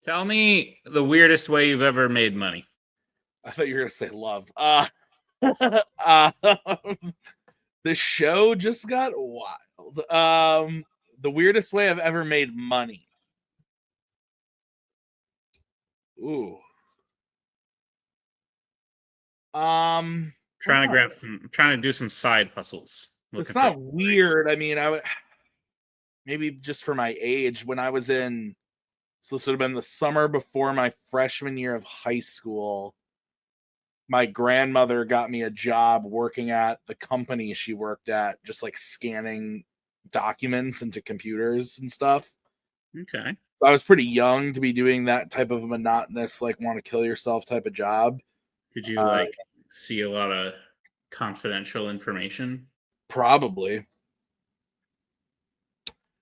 Tell me the weirdest way you've ever made money. I thought you were gonna say love. The show just got wild. The weirdest way I've ever made money. Ooh. Trying to do some side hustles. It's not weird. I mean, I would maybe just for my age when I was in. So this would have been the summer before my freshman year of high school. My grandmother got me a job working at the company she worked at, just like scanning documents into computers and stuff. Okay. So I was pretty young to be doing that type of monotonous, like want to kill yourself type of job. Did you like see a lot of confidential information? Probably.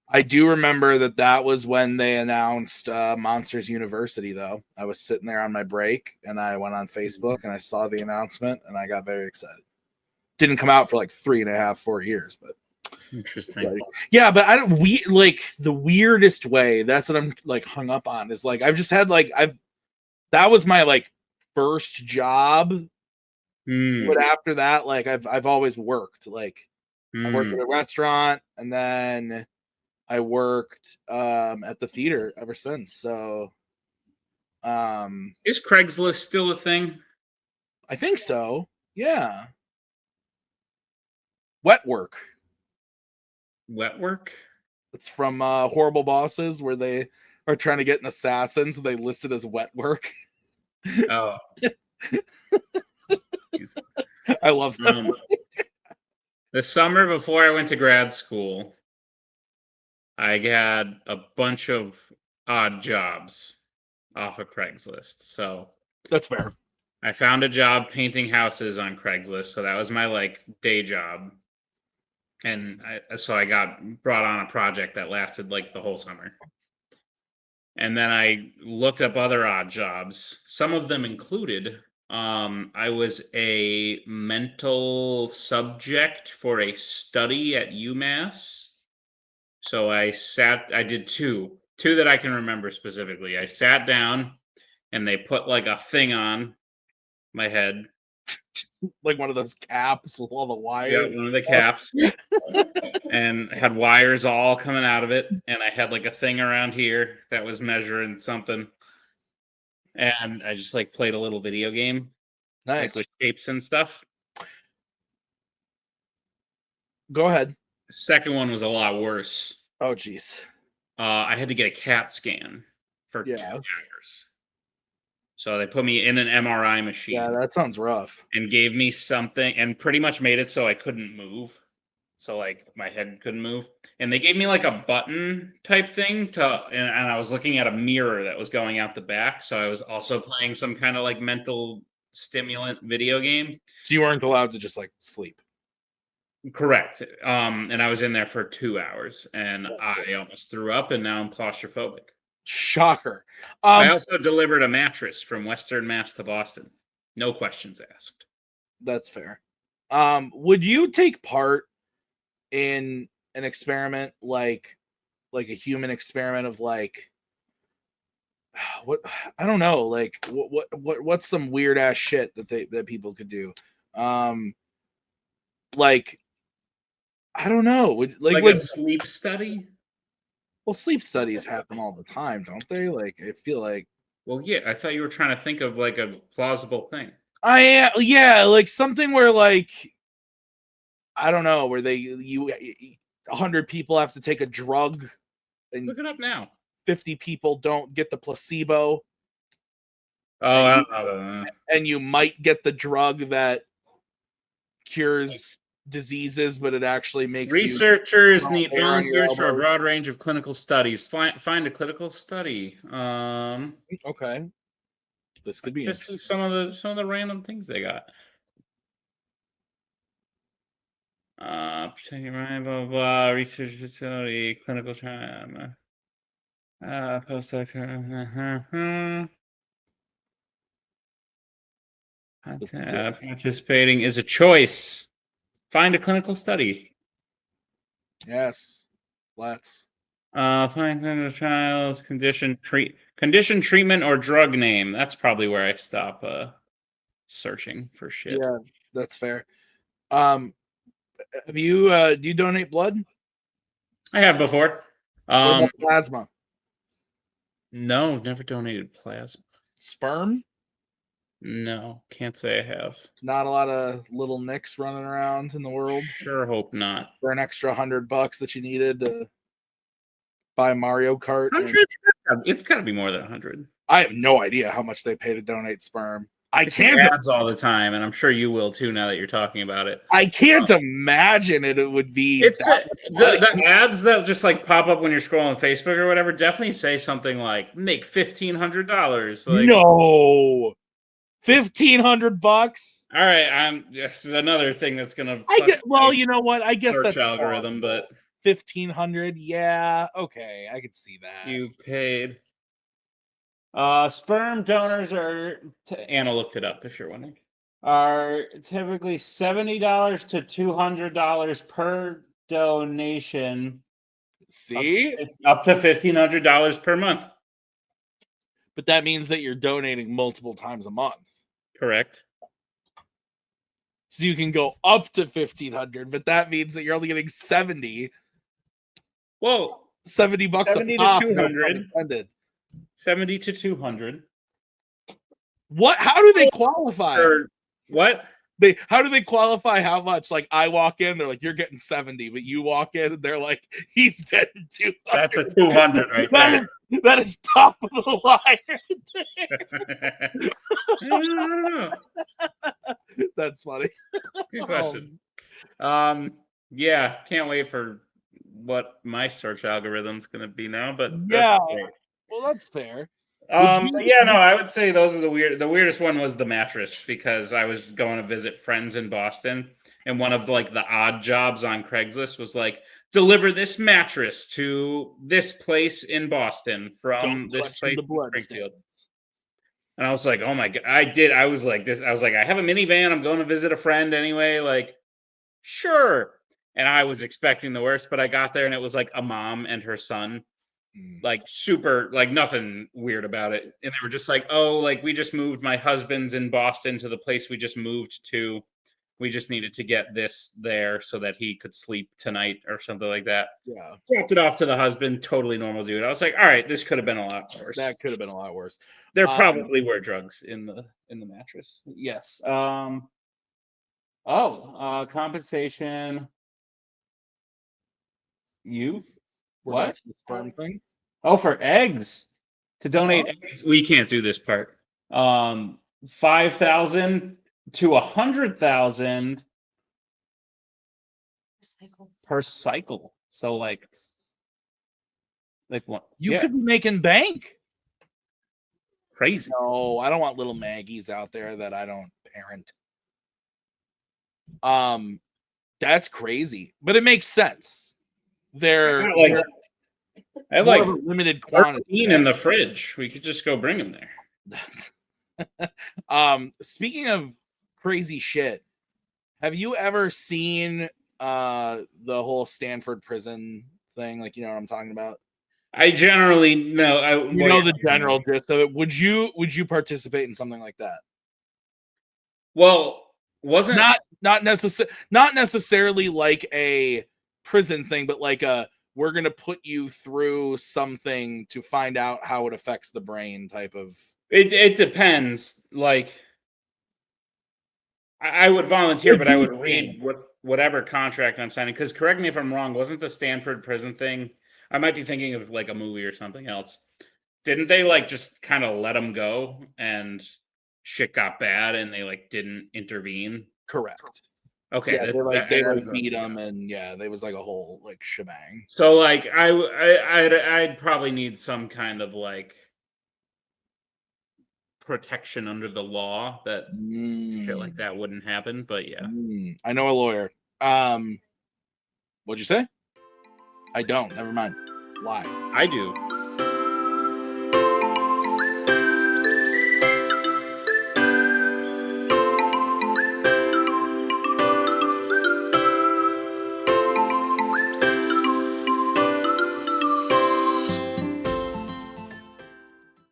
I do remember that was when they announced Monsters University, though. I was sitting there on my break and I went on Facebook and I saw the announcement and I got very excited. Didn't come out for like 3.5, 4 years, but interesting. Yeah, but I don't like the weirdest way. That's what I'm like hung up on is like I've just had like that was my like first job. But after that, like I've always worked. Like I worked at a restaurant and then I worked at the theater ever since. So is Craigslist still a thing? I think so. Yeah. Wet work. Wet work? It's from Horrible Bosses where they are trying to get an assassin, so they list it as wet work. Oh. I love that. The summer before I went to grad school, I had a bunch of odd jobs off of Craigslist. So that's fair. I found a job painting houses on Craigslist, so that was my like day job. And so I got brought on a project that lasted like the whole summer. And then I looked up other odd jobs. Some of them included I was a mental subject for a study at UMass. So I did two that I can remember specifically. I sat down and they put like a thing on my head. Like one of those caps with all the wires. Yeah, one of the caps. And had wires all coming out of it. And I had like a thing around here that was measuring something. And I just like played a little video game. Nice. Like with shapes and stuff. Go ahead. The second one was a lot worse. Oh, geez. I had to get a CAT scan for 2 hours. So they put me in an MRI machine. Yeah, that sounds rough. And gave me something and pretty much made it so I couldn't move. So like my head couldn't move. And they gave me like a button type thing and I was looking at a mirror that was going out the back. So I was also playing some kind of like mental stimulant video game. So you weren't allowed to just like sleep. Correct. And I was in there for 2 hours and I almost threw up and now I'm claustrophobic. Shocker. I also delivered a mattress from Western Mass to Boston. No questions asked. That's fair. Would you take part in an experiment like a human experiment of like what I don't know, like what's some weird ass shit that people could do? Like I don't know. Like a sleep study? Well, sleep studies happen all the time, don't they? Like, I feel like. Well, yeah. I thought you were trying to think of like a plausible thing. Yeah, like something where like, I don't know, where 100 people have to take a drug. And look it up now. 50 people don't get the placebo. Oh, I don't know. And you might get the drug that cures diseases, but it actually makes researchers need volunteers for a broad range of clinical studies. Find a clinical study. Okay, this could be just some of the random things they got. Protecting blah blah blah. Research facility, clinical trial. Postdoc. Participating is a choice. Find a clinical study. Yes, let's. Find clinical trials, condition, treat. Condition, treatment, or drug name. That's probably where I stop searching for shit. Yeah, that's fair. Have you do you donate blood? I have before. What about plasma? No, never donated plasma. Sperm? No, can't say I have. Not a lot of little nicks running around in the world. Sure hope not. For an extra $100 that you needed to buy Mario Kart. It's got to be more than 100. I have no idea how much they pay to donate sperm. I see can't ads all the time, and I'm sure you will too. Now that you're talking about it, I can't imagine it would be. It's the ads that just like pop up when you're scrolling Facebook or whatever. Definitely say something like "make $1,500." Like, no, $1,500. All right, this is another thing that's gonna. Well, you know what? I guess search that's algorithm, but 1,500. Yeah, okay, I could see that. You paid. Sperm donors are. Anna looked it up if you're wondering. Are typically $70 to $200 per donation. See, up to $1,500 per month. But that means that you're donating multiple times a month. Correct. So you can go up to 1,500, but that means that you're only getting 70. Well, $70 70 to 200. 70 to 200. What? How do they qualify? What? How do they qualify how much? Like, I walk in, they're like, you're getting 70, but you walk in and they're like, he's getting 200. That's a 200 right there. That is top of the line right I don't know. That's funny. Good question. Yeah, can't wait for what my search algorithm's going to be now, but yeah. Well, that's fair. Yeah, no, I would say those are the weirdest one was the mattress, because I was going to visit friends in Boston, and one of like the odd jobs on Craigslist was like, deliver this mattress to this place in Boston from this place in Springfield. And I was like, oh my God, I was like, I have a minivan, I'm going to visit a friend anyway, like, sure. And I was expecting the worst, but I got there and it was like a mom and her son, like super, like nothing weird about it. And they were just like, oh, like we just moved, my husband's in Boston to the place we just moved to. We just needed to get this there so that he could sleep tonight or something like that. Yeah. Dropped it off to the husband, totally normal dude. I was like, all right, this could have been a lot worse. That could have been a lot worse. There probably were drugs in the mattress. Yes. Compensation. Youth. What? The sperm thing? Oh, for eggs. To donate eggs. We can't do this part. 5,000 to 100,000 per cycle. So like what? You could be making bank. Crazy. No, I don't want little Maggies out there that I don't parent. That's crazy, but it makes sense. I have like limited quantity in the fridge. We could just go bring them there. Speaking of crazy shit, have you ever seen the whole Stanford prison thing? Like, you know what I'm talking about? I generally know. You know the general gist of it. Would you participate in something like that? Well, wasn't not necessarily like a prison thing, but like we're gonna put you through something to find out how it affects the brain type of. It depends. Like, I would volunteer, but I would read whatever contract I'm signing. Because correct me if I'm wrong. Wasn't the Stanford prison thing? I might be thinking of like a movie or something else. Didn't they like just kind of let him go and shit got bad and they like didn't intervene? Correct. Okay. Yeah, they beat him and there was like a whole like shebang. So like I'd probably need some kind of like protection under the law that shit like that wouldn't happen. But yeah. I know a lawyer. What'd you say? I don't. Never mind. Lie. I do.